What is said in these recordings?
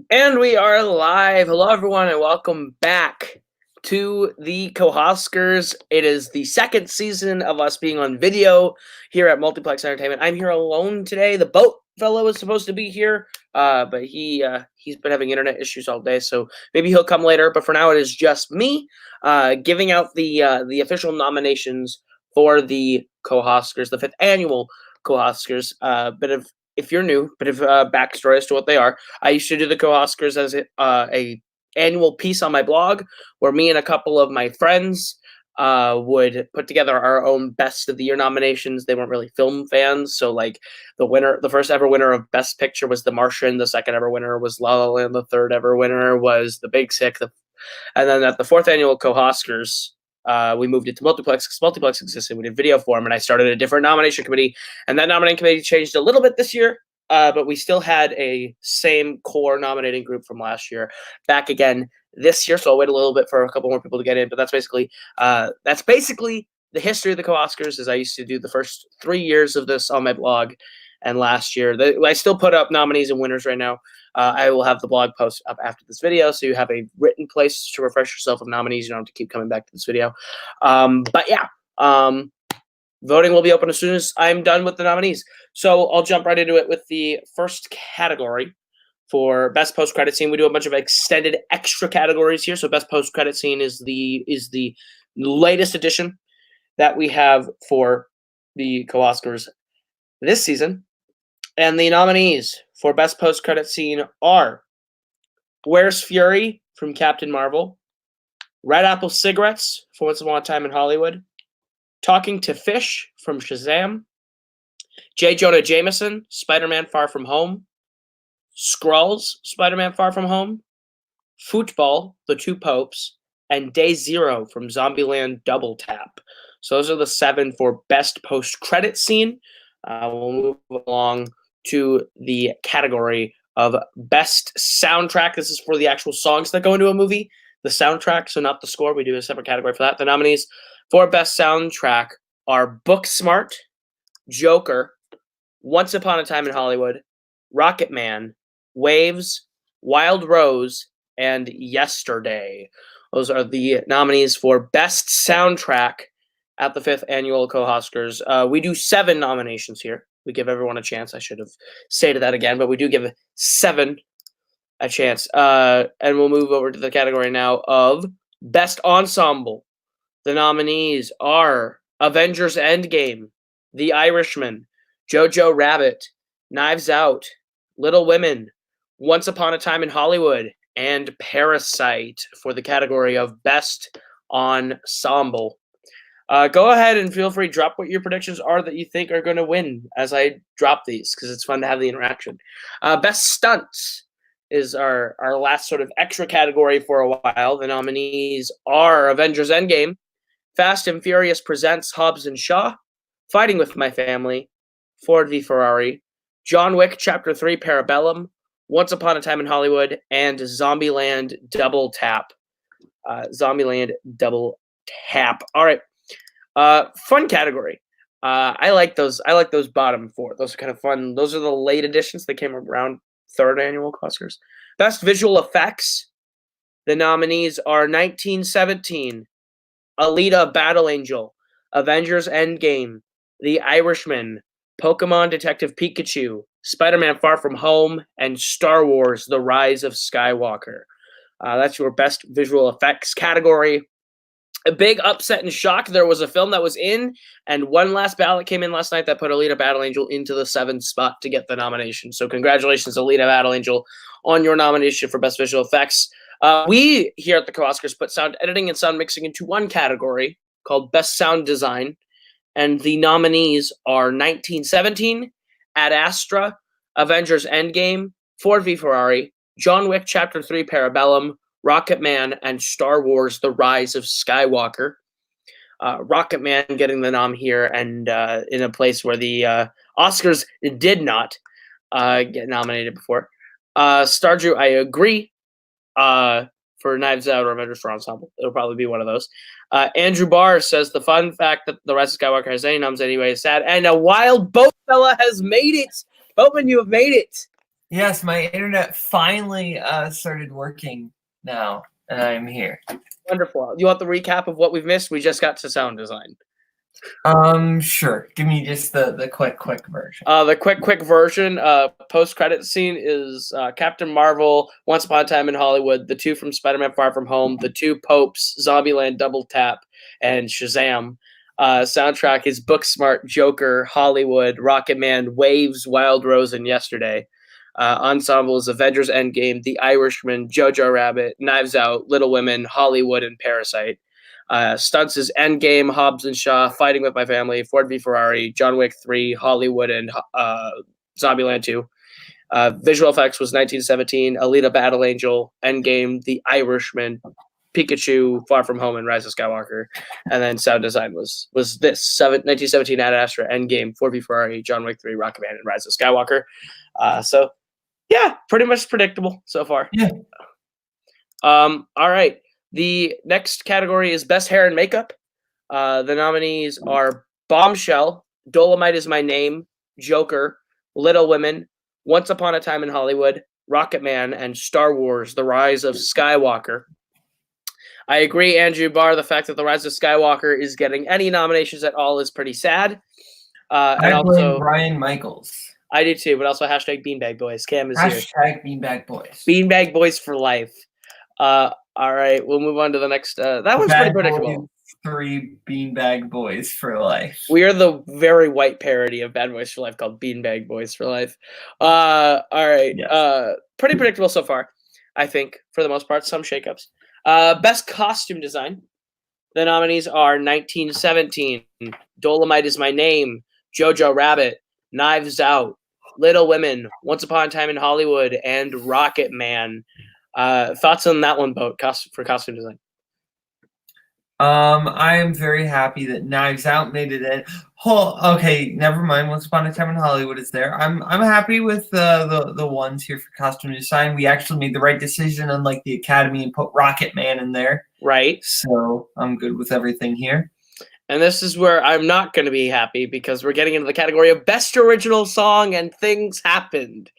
And we are live. Hello, everyone, and welcome back to the KohOscars. It is the second season of us being on video here at Multiplex Entertainment. I'm here alone today. The boat fellow is supposed to be here, but he's been having internet issues all day, so maybe he'll come later. But for now, it is just me giving out the official nominations for the KohOscars, the fifth annual KohOscars. If you're new, bit of backstory as to what they are. I used to do the KohOscars as a annual piece on my blog, where me and a couple of my friends would put together our own best of the year nominations. They weren't really film fans, so like the first ever winner of Best Picture was The Martian. The second ever winner was La La Land. The third ever winner was The Big Sick. And then at the fourth annual KohOscars, we moved it to Multiplex because Multiplex existed. We did video form, and I started a different nomination committee. And that nominating committee changed a little bit this year, but we still had a same core nominating group from last year back again this year. So I'll wait a little bit for a couple more people to get in. But that's basically the history of the KohOscars. Is I used to do the first 3 years of this on my blog, and last year I still put up nominees and winners right now. I will have the blog post up after this video, so you have a written place to refresh yourself of nominees. You don't have to keep coming back to this video. Voting will be open as soon as I'm done with the nominees. So I'll jump right into it with the first category for Best Post-Credit Scene. We do a bunch of extended extra categories here. So Best Post-Credit Scene is the latest addition that we have for the KohOscars this season. And the nominees for Best Post-Credit Scene are Where's Fury from Captain Marvel, Red Apple Cigarettes for Once Upon a Time in Hollywood, Talking to Fish from Shazam, J. Jonah Jameson, Spider-Man Far From Home, Skrulls, Spider-Man Far From Home, Football, The Two Popes, and Day Zero from Zombieland Double Tap. So those are the 7 for Best Post-Credit Scene. We'll move along to the category of Best Soundtrack. This is for the actual songs that go into a movie, the soundtrack, so not the score. We do a separate category for that. The nominees for Best Soundtrack are Booksmart, Joker, Once Upon a Time in Hollywood, Rocket Man, Waves, Wild Rose, and Yesterday. Those are the nominees for Best Soundtrack at the 5th Annual KohOscars. We do 7 nominations here. We give everyone a chance. I should have stated that again, but we do give 7 a chance. And we'll move over to the category now of Best Ensemble. The nominees are Avengers Endgame, The Irishman, Jojo Rabbit, Knives Out, Little Women, Once Upon a Time in Hollywood, and Parasite for the category of Best Ensemble. Go ahead and feel free, drop what your predictions are that you think are going to win as I drop these, because it's fun to have the interaction. Best Stunts is our last sort of extra category for a while. The nominees are Avengers Endgame, Fast and Furious Presents Hobbs and Shaw, Fighting with My Family, Ford v Ferrari, John Wick Chapter 3 Parabellum, Once Upon a Time in Hollywood, and Zombieland Double Tap. Zombieland Double Tap. All right. Fun category. I like those bottom 4. Those are kind of fun. Those are the late additions that came around 3rd annual Oscars. Best visual effects. The nominees are 1917, Alita Battle Angel, Avengers Endgame, The Irishman, Pokemon Detective Pikachu, Spider-Man Far From Home, and Star Wars The Rise of Skywalker. That's your best visual effects category. A big upset and shock. There was a film that was in, and one last ballot came in last night that put Alita Battle Angel into the 7th spot to get the nomination. So congratulations, Alita Battle Angel, on your nomination for Best Visual Effects. We here at the KohOscars put sound editing and sound mixing into one category called Best Sound Design, and the nominees are 1917, Ad Astra, Avengers Endgame, Ford v Ferrari, John Wick Chapter 3 Parabellum, Rocket Man, and Star Wars The Rise of Skywalker. Rocket Man getting the nom here, and in a place where the Oscars did not get nominated before. Stardew, I agree. For Knives Out or Avengers for Ensemble. It'll probably be one of those. Andrew Barr says the fun fact that The Rise of Skywalker has any noms anyway is sad. And a wild boat fella has made it. Boatman, you have made it. Yes, my internet finally started working now, and I'm here. Wonderful. You want the recap of what we've missed? We just got to sound design. Sure. Give me just the quick version. The quick version, post-credit scene is Captain Marvel, Once Upon a Time in Hollywood, the two from Spider-Man Far From Home, the two Popes, Zombieland Double Tap, and Shazam. Soundtrack is Booksmart, Joker, Hollywood, Rocketman, Waves, Wild Rose, and Yesterday. Ensembles Avengers Endgame, The Irishman, Jojo Rabbit, Knives Out, Little Women, Hollywood, and Parasite. Stunts is Endgame, Hobbs and Shaw, Fighting with My Family, Ford v Ferrari, John Wick 3, Hollywood, and Zombieland 2. Visual effects was 1917, Alita Battle Angel, Endgame, The Irishman, Pikachu, Far From Home, and Rise of Skywalker. And then sound design was this 1917 Ad Astra, Endgame, Ford v Ferrari, John Wick 3, Rocketman, and Rise of Skywalker. So, yeah, pretty much predictable so far. Yeah. All right. The next category is Best Hair and Makeup. The nominees are Bombshell, Dolomite Is My Name, Joker, Little Women, Once Upon a Time in Hollywood, Rocketman, and Star Wars, The Rise of Skywalker. I agree, Andrew Barr, the fact that The Rise of Skywalker is getting any nominations at all is pretty sad. I blame Brian Michaels. I do too, but also hashtag Beanbag Boys. Cam is here. Hashtag Beanbag Boys. Beanbag Boys for life. All right, we'll move on to the next. That one's pretty predictable. 3 Beanbag Boys for life. We are the very white parody of Bad Boys for Life called Beanbag Boys for Life. All right. Yes. Pretty predictable so far, I think, for the most part. Some shakeups. Best costume design. The nominees are 1917, Dolomite Is My Name, Jojo Rabbit, Knives Out, Little Women, Once Upon a Time in Hollywood, and Rocketman. Thoughts on that one, Boat, for costume design? I am very happy that Knives Out made it in. Okay, never mind. Once Upon a Time in Hollywood is there. I'm happy with the ones here for costume design. We actually made the right decision, unlike the Academy, and put Rocketman in there. Right. So I'm good with everything here. And this is where I'm not going to be happy, because we're getting into the category of Best Original Song and Things Happened.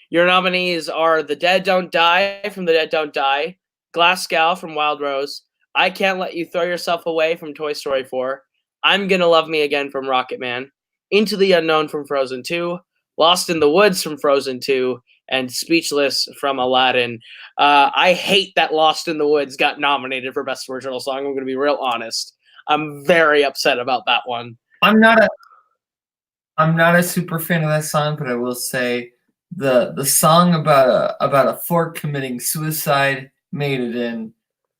Your nominees are The Dead Don't Die from The Dead Don't Die, Glasgow from Wild Rose, I Can't Let You Throw Yourself Away from Toy Story 4, I'm Gonna Love Me Again from Rocketman, Into the Unknown from Frozen 2, Lost in the Woods from Frozen 2, and Speechless from Aladdin. I hate that Lost in the Woods got nominated for Best Original Song. I'm going to be real honest. I'm very upset about that one. I'm not a super fan of that song, but I will say the song about a fork committing suicide made it in,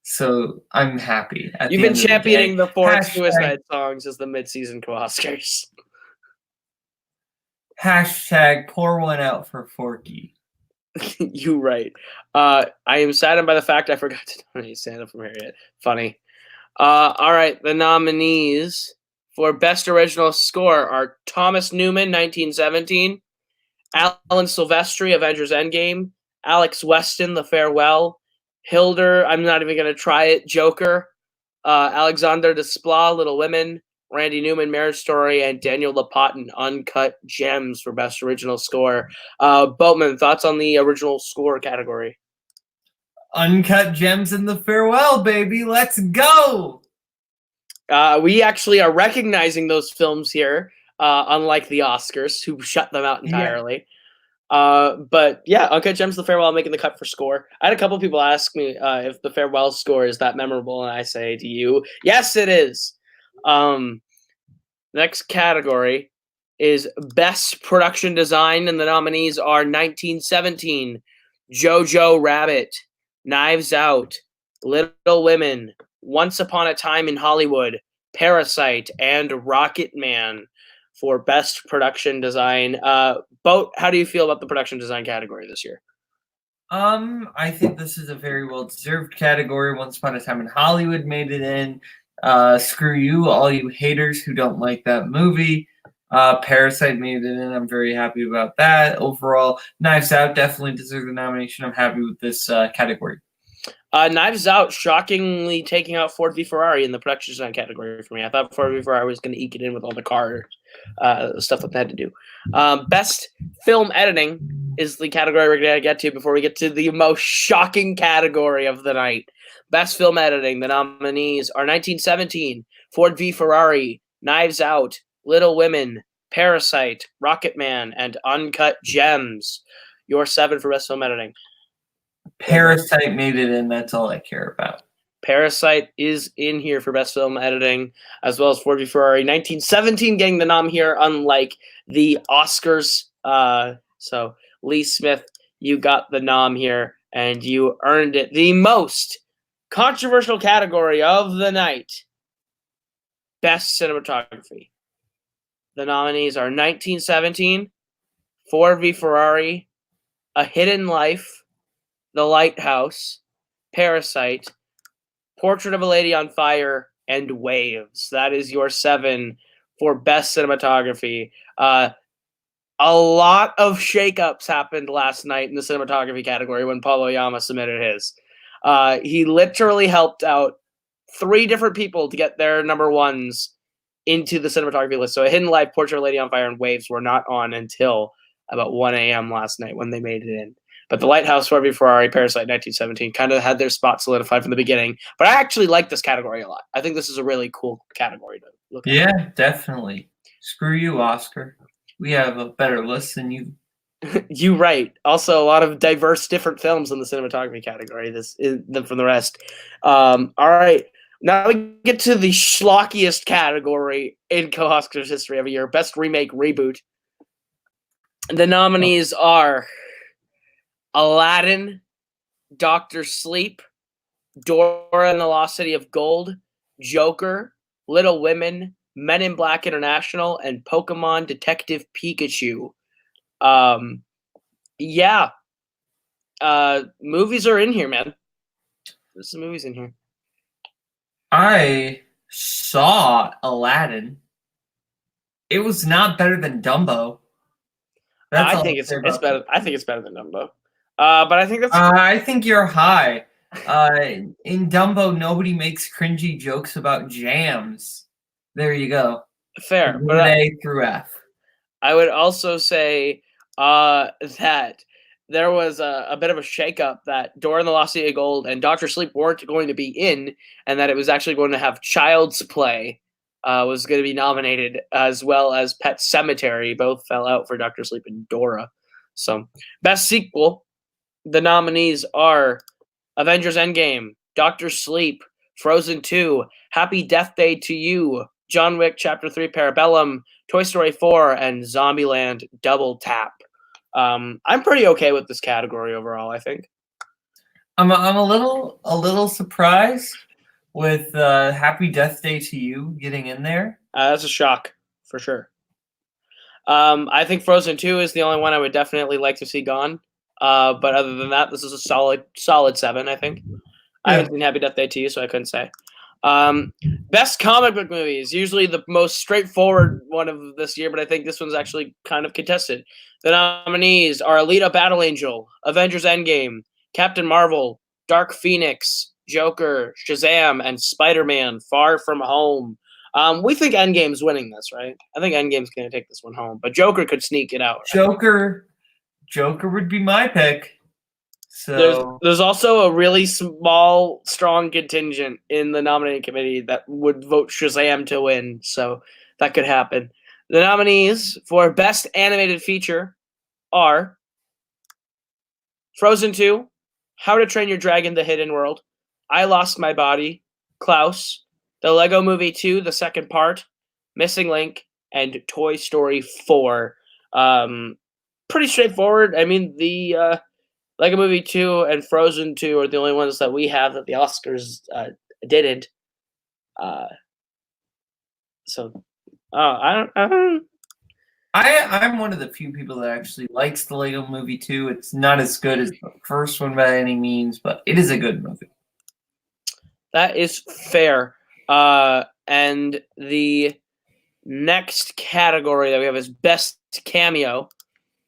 so I'm happy. You've been championing the fork suicide songs as the mid-season KohOscars. Hashtag pour one out for Forky. You right. I am saddened by the fact I forgot to nominate Santa from Harriet. Funny. All right, the nominees for Best Original Score are Thomas Newman, 1917, Alan Silvestri, Avengers Endgame, Alex Weston, The Farewell, Hilder, I'm not even going to try it, Joker, Alexander Desplat, Little Women, Randy Newman, Marriage Story, and Daniel Lapotin, Uncut Gems for Best Original Score. Boatman, thoughts on the original score category? Uncut Gems in The Farewell, baby. Let's go! We actually are recognizing those films here, unlike the Oscars, who shut them out entirely. Yeah. But yeah, Uncut Gems, The Farewell, making the cut for score. I had a couple people ask me if The Farewell score is that memorable, and I say to you, yes, it is. Next category is Best Production Design, and the nominees are 1917, Jojo Rabbit, Knives Out, Little Women, Once Upon a Time in Hollywood, Parasite, and Rocketman for Best Production Design. Boat, how do you feel about the production design category this year? I think this is a very well-deserved category. Once Upon a Time in Hollywood made it in. Screw you, all you haters who don't like that movie. Parasite made it in. I'm very happy about that. Overall, Knives Out definitely deserves the nomination. I'm happy with this category. Knives Out shockingly taking out Ford v Ferrari in the production design category for me. I thought Ford v Ferrari was going to eke it in with all the cars. stuff that they had to do. Best film editing is the category we're going to get to before we get to the most shocking category of the night. Best film editing. The nominees are 1917, Ford v Ferrari, Knives Out, Little Women, Parasite, Rocketman, and Uncut Gems. Your 7 for best film editing. Parasite made it in. That's all I care about. Parasite is in here for best film editing, as well as Ford v Ferrari. 1917 getting the nom here, unlike the Oscars. So Lee Smith, you got the nom here, and you earned it. The most controversial category of the night, best cinematography. The nominees are 1917, Ford v Ferrari, A Hidden Life, The Lighthouse, Parasite, Portrait of a Lady on Fire, and Waves. That is your 7 for best cinematography. A lot of shakeups happened last night in the cinematography category when Paul Oyama submitted his. He literally helped out 3 different people to get their number ones into the cinematography list. So A Hidden Life, Portrait of a Lady on Fire, and Waves were not on until about 1 a.m. last night when they made it in. But The Lighthouse, Ford v Ferrari, Parasite, 1917 kind of had their spot solidified from the beginning. But I actually like this category a lot. I think this is a really cool category to look at. Yeah, definitely. Screw you, Oscar. We have a better list than you. You right. Also, a lot of diverse, different films in the cinematography category than from the rest. All right. Now we get to the schlockiest category in KohOscars history every year, best remake reboot. The nominees are Aladdin, Doctor Sleep, Dora and the Lost City of Gold, Joker, Little Women, Men in Black International, and Pokemon Detective Pikachu. Yeah. Movies are in here, man. There's some movies in here. I saw Aladdin. It was not better than Dumbo. I think it's better. I think it's better than Dumbo. But I think that's. I think you're high. In Dumbo, nobody makes cringy jokes about jams. There you go. Fair, but A through F. I would also say that there was a bit of a shakeup that Dora and the Lost City of Gold and Doctor Sleep weren't going to be in, and that it was actually going to have Child's Play was going to be nominated, as well as Pet Sematary. Both fell out for Doctor Sleep and Dora. So, best sequel, the nominees are Avengers Endgame, Doctor Sleep, Frozen 2, Happy Death Day to You, John Wick Chapter 3 Parabellum, Toy Story 4, and Zombieland Double Tap. I'm pretty okay with this category overall, I think. I'm a little surprised with Happy Death Day to You getting in there. That's a shock, for sure. I think Frozen 2 is the only one I would definitely like to see gone. But other than that, this is a solid 7, I think. Yeah. I haven't seen Happy Death Day to You, so I couldn't say. Best comic book movies, usually the most straightforward one of this year, but I think this one's actually kind of contested. The nominees are Alita Battle Angel, Avengers Endgame, Captain Marvel, Dark Phoenix, Joker, Shazam, and Spider-Man Far From Home. We think Endgame's winning this, right? I think Endgame's going to take this one home, but Joker could sneak it out. Right? Joker would be my pick. So there's also a really small, strong contingent in the nominating committee that would vote Shazam to win, so that could happen. The nominees for Best Animated Feature are Frozen 2, How to Train Your Dragon: The Hidden World, I Lost My Body, Klaus, The Lego Movie 2, the second part, Missing Link, and Toy Story 4. Pretty straightforward. I mean, the Lego Movie 2 and Frozen 2 are the only ones that we have that the Oscars didn't. I'm one of the few people that actually likes the Lego Movie 2. It's not as good as the first one by any means, but it is a good movie. That is fair. And the next category that we have is Best Cameo.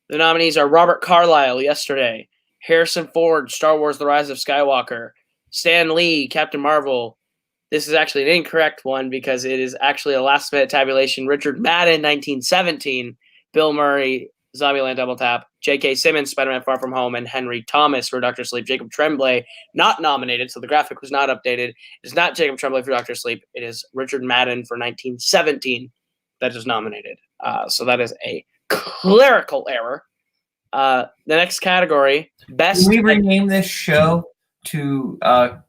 The nominees are Robert Carlyle, Yesterday, Harrison Ford, Star Wars: The Rise of Skywalker, Stan Lee, Captain Marvel, This is actually an incorrect one because it is actually a last-minute tabulation. Richard Madden, 1917. Bill Murray, Zombieland Double Tap. J.K. Simmons, Spider-Man Far From Home. And Henry Thomas for Dr. Sleep. Jacob Tremblay, not nominated, so the graphic was not updated. It's not Jacob Tremblay for Dr. Sleep. It is Richard Madden for 1917 that is nominated. So that is a clerical error. The next category, best. Can we rename this show to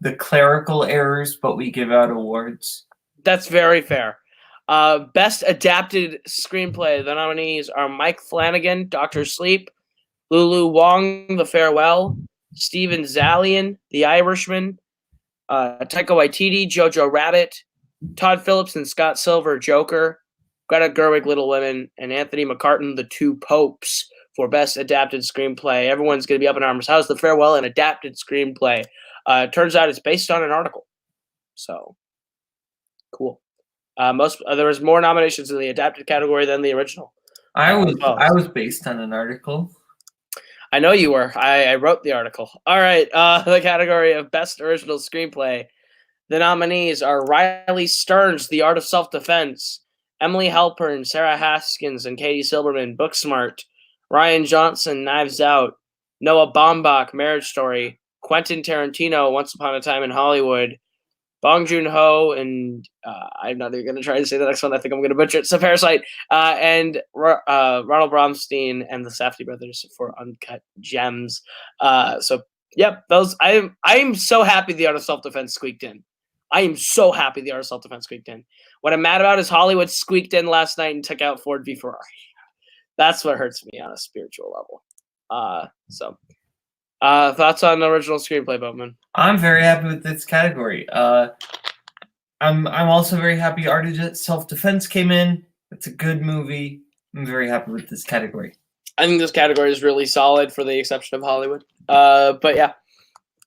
the clerical errors, but we give out awards? That's very fair. Best adapted screenplay. The nominees are Mike Flanagan, Dr. Sleep, Lulu Wang, The Farewell, Steven Zalian, The Irishman, Taika Waititi, Jojo Rabbit, Todd Phillips and Scott Silver, Joker, Greta Gerwig, Little Women, and Anthony McCartan, The Two Popes, for best adapted screenplay. Everyone's going to be up in arms. How's The Farewell an adapted screenplay? Turns out it's based on an article. So, cool. There was more nominations in the adapted category than the original. I was based on an article. I know you were. I wrote the article. All right. The category of best original screenplay. The nominees are Riley Stearns, The Art of Self-Defense, Emily Halpern, Sarah Haskins, and Katie Silberman, Booksmart, Ryan Johnson, Knives Out, Noah Baumbach, Marriage Story, Quentin Tarantino, Once Upon a Time in Hollywood, Bong Joon-ho, and I'm not even going to try to say the next one. I think I'm going to butcher it. So Parasite, and Ronald Bromstein and the Safdie brothers for Uncut Gems. Those. I'm so happy The Art of Self-Defense squeaked in. I am so happy The Art of Self-Defense squeaked in. What I'm mad about is Hollywood squeaked in last night and took out Ford v Ferrari. That's what hurts me on a spiritual level. Thoughts on original screenplay, Boatman? I'm very happy with this category. I'm also very happy Art of Self-Defense came in. It's a good movie. I'm very happy with this category. I think this category is really solid for the exception of Hollywood. But yeah.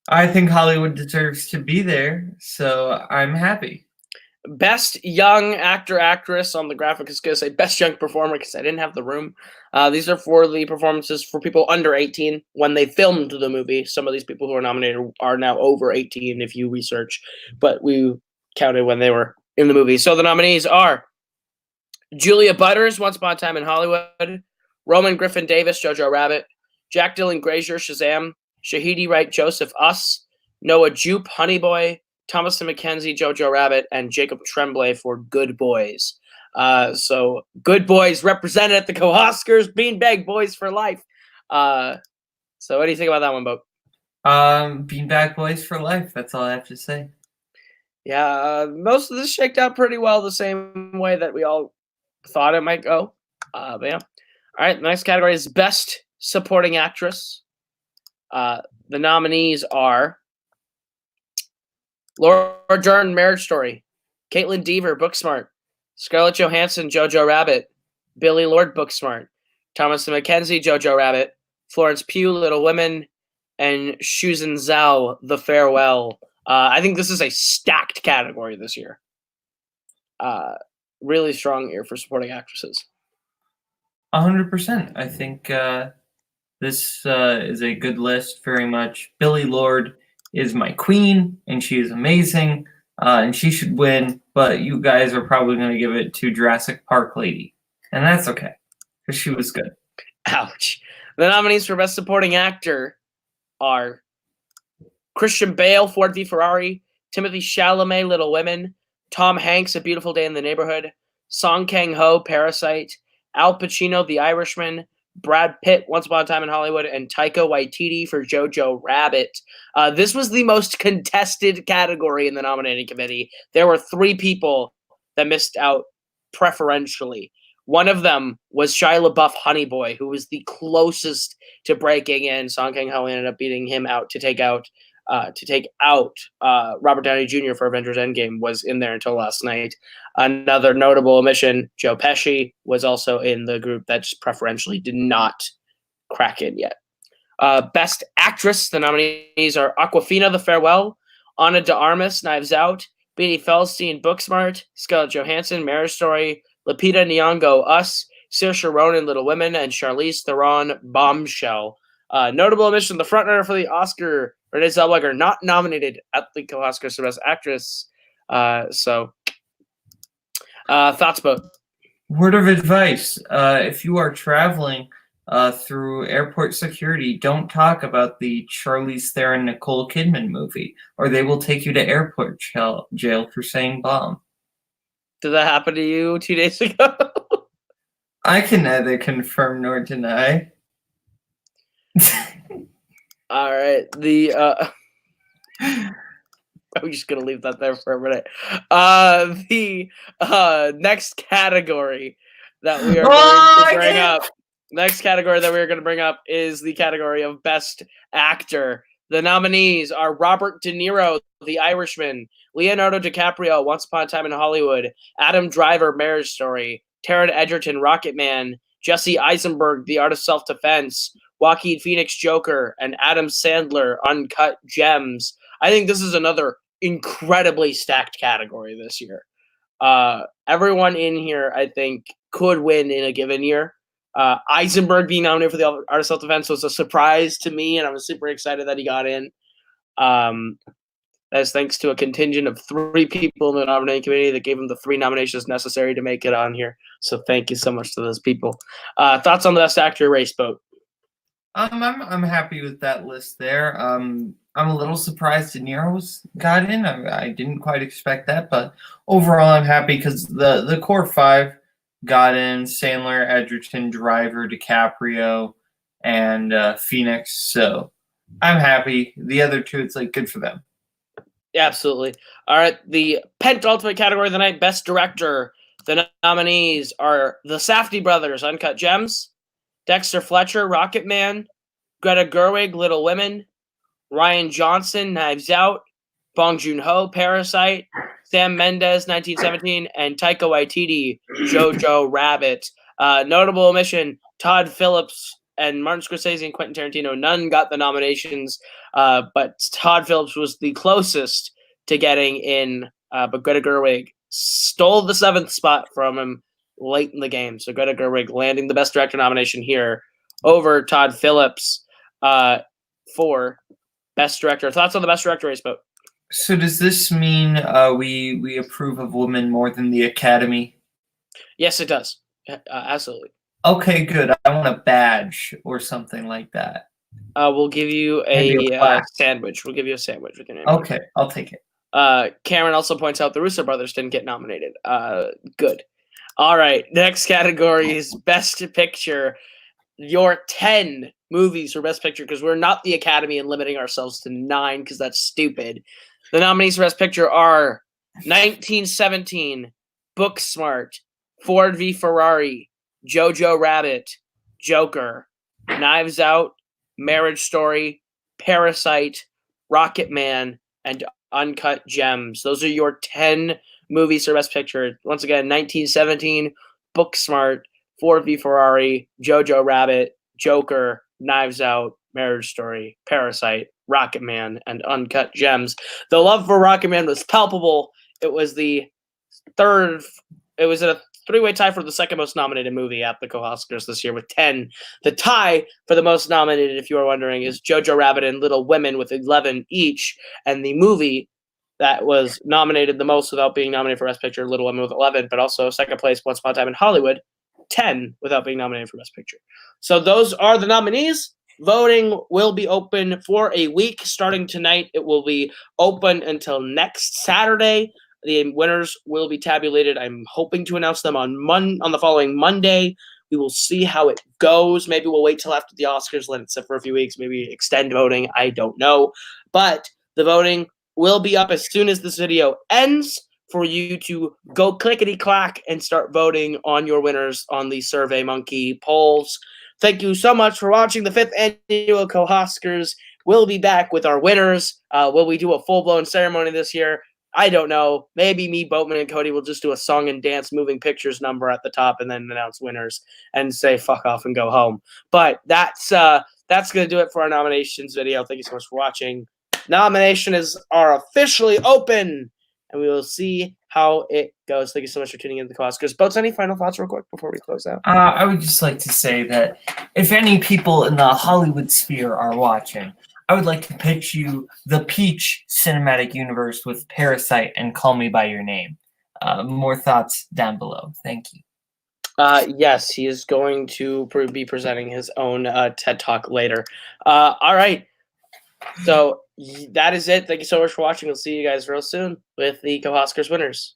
I think Hollywood deserves to be there, so I'm happy. Best young actor, actress on the graphic is going to say best young performer because I didn't have the room. These are for the performances for people under 18 when they filmed the movie. Some of these people who are nominated are now over 18 if you research, but we counted when they were in the movie. So the nominees are Julia Butters, Once Upon a Time in Hollywood, Roman Griffin Davis, Jojo Rabbit, Jack Dylan Grazer, Shazam, Shahidi Wright Joseph, Us, Noah Jupe, Honey Boy, Thomason McKenzie, Jojo Rabbit, and Jacob Tremblay for Good Boys. So Good Boys represented at the KohOscars, Beanbag Boys for life. So what do you think about that one, Bo? Beanbag Boys for life. That's all I have to say. Yeah, most of this shaked out pretty well the same way that we all thought it might go. But yeah. All right, the next category is Best Supporting Actress. The nominees are Laura Dern, Marriage Story, Caitlin Dever, Booksmart, Scarlett Johansson, Jojo Rabbit, Billy Lord, Booksmart, Thomason McKenzie, Jojo Rabbit, Florence Pugh, Little Women, and Shuzhen Zhao, The Farewell. I think this is a stacked category this year. Really strong year for supporting actresses. 100%. I think this is a good list, very much. Billy Lord is my queen, and she is amazing, and she should win, but you guys are probably going to give it to Jurassic Park Lady, and that's okay, because she was good. Ouch. The nominees for Best Supporting Actor are Christian Bale, Ford v Ferrari, Timothy Chalamet, Little Women, Tom Hanks, A Beautiful Day in the Neighborhood, Song Kang-ho, Parasite, Al Pacino, The Irishman, Brad Pitt, Once Upon a Time in Hollywood, and Taika Waititi for Jojo Rabbit. This was the most contested category in the nominating committee. There were 3 people that missed out preferentially. One of them was Shia LaBeouf, Honey Boy, who was the closest to breaking in. Song Kang-ho ended up beating him out to take out Robert Downey Jr. for Avengers Endgame, was in there until last night. Another notable omission, Joe Pesci, was also in the group that just preferentially did not crack in yet. Best Actress, the nominees are Awkwafina, The Farewell, Ana de Armas, Knives Out, Beanie Feldstein, Booksmart, Scarlett Johansson, Marriage Story, Lupita Nyong'o, Us, Saoirse Ronan, Little Women, and Charlize Theron, Bombshell. Notable omission, the frontrunner for the Oscar, Renee Zellweger, not nominated at the KohOscars for Best Actress. So thoughts, Boat? Word of advice: if you are traveling through airport security, don't talk about the Charlize Theron Nicole Kidman movie, or they will take you to airport jail for saying bomb. Did that happen to you 2 days ago? I can neither confirm nor deny. All right. I'm just gonna leave that there for a minute. The next category that we are going to bring up. Next category that we are going to bring up is the category of Best Actor. The nominees are Robert De Niro, The Irishman; Leonardo DiCaprio, Once Upon a Time in Hollywood; Adam Driver, Marriage Story; Taron Egerton, Rocketman; Jesse Eisenberg, The Art of Self-Defense; Joaquin Phoenix, Joker; and Adam Sandler, Uncut Gems. I think this is another incredibly stacked category this year. Everyone in here, I think, could win in a given year. Eisenberg being nominated for the Art of Self-Defense was a surprise to me, and I was super excited that he got in. That's thanks to a contingent of 3 people in the nominating committee that gave him the 3 nominations necessary to make it on here. So thank you so much to those people. Thoughts on the Best Actor race, Boat? I'm happy with that list there. I'm a little surprised De Niro's got in. I didn't quite expect that, but overall I'm happy because the core 5 got in: Sandler, Edgerton, Driver, DiCaprio, and Phoenix. So I'm happy. The other 2, it's like good for them. Yeah, absolutely. All right, the penultimate category of the night, Best Director. The nominees are the Safdie brothers, Uncut Gems; Dexter Fletcher, Rocketman; Greta Gerwig, Little Women; Ryan Johnson, Knives Out; Bong Joon-ho, Parasite; Sam Mendes, 1917; and Taika Waititi, Jojo Rabbit. Notable omission: Todd Phillips and Martin Scorsese and Quentin Tarantino. None got the nominations, but Todd Phillips was the closest to getting in, but Greta Gerwig stole the 7th spot from him late in the game. So Greta Gerwig landing the Best Director nomination here over Todd Phillips for Best Director. Thoughts on the Best Director race, Boat? So does this mean we approve of women more than the Academy? Yes, it does. Absolutely. Okay, good. I want a badge or something like that. We'll give you a sandwich. We'll give you a sandwich with your name. Okay, I'll take it. Cameron also points out the Russo brothers didn't get nominated. Good. All right. Next category is Best Picture. Your 10 movies for Best Picture, because we're not the Academy and limiting ourselves to 9 because that's stupid. The nominees for Best Picture are 1917, Booksmart, Ford v Ferrari, Jojo Rabbit, Joker, Knives Out, Marriage Story, Parasite, Rocketman, and Uncut Gems. Those are your 10 movies for Best Picture. Once again, 1917, Booksmart, Ford v Ferrari, Jojo Rabbit, Joker, Knives Out, Marriage Story, Parasite, Rocketman, and Uncut Gems. The love for Rocketman was palpable. It was the third. It was a 3-way tie for the second most nominated movie at the KohOscars this year with 10. The tie for the most nominated, if you are wondering, is Jojo Rabbit and Little Women with 11 each. And the movie that was nominated the most without being nominated for Best Picture, Little Women with 11, but also second place, Once Upon a Time in Hollywood, 10 without being nominated for Best Picture. So those are the nominees. Voting will be open for a week starting tonight. It will be open until next Saturday. The winners will be tabulated. I'm hoping to announce them on the following Monday. We will see how it goes. Maybe we'll wait till after the Oscars, let it sit for a few weeks, maybe extend voting. I don't know. But the voting will be up as soon as this video ends for you to go clickety-clack and start voting on your winners on the SurveyMonkey polls. Thank you so much for watching the 5th annual KohOscars. We'll be back with our winners. Will we do a full-blown ceremony this year? I don't know. Maybe me, Boatman, and Cody will just do a song and dance moving pictures number at the top and then announce winners and say fuck off and go home. But that's going to do it for our nominations video. Thank you so much for watching. Nominations are officially open, and we will see how it goes. Thank you so much for tuning in to the KohOscars. Boats, any final thoughts real quick before we close out? I would just like to say that if any people in the Hollywood sphere are watching, I would like to pitch you the Peach cinematic universe with Parasite and Call Me by Your Name. More thoughts down below. Thank you. Yes, he is going to be presenting his own TED Talk later. All right. So that is it. Thank you so much for watching. We'll see you guys real soon with the KohOscars winners.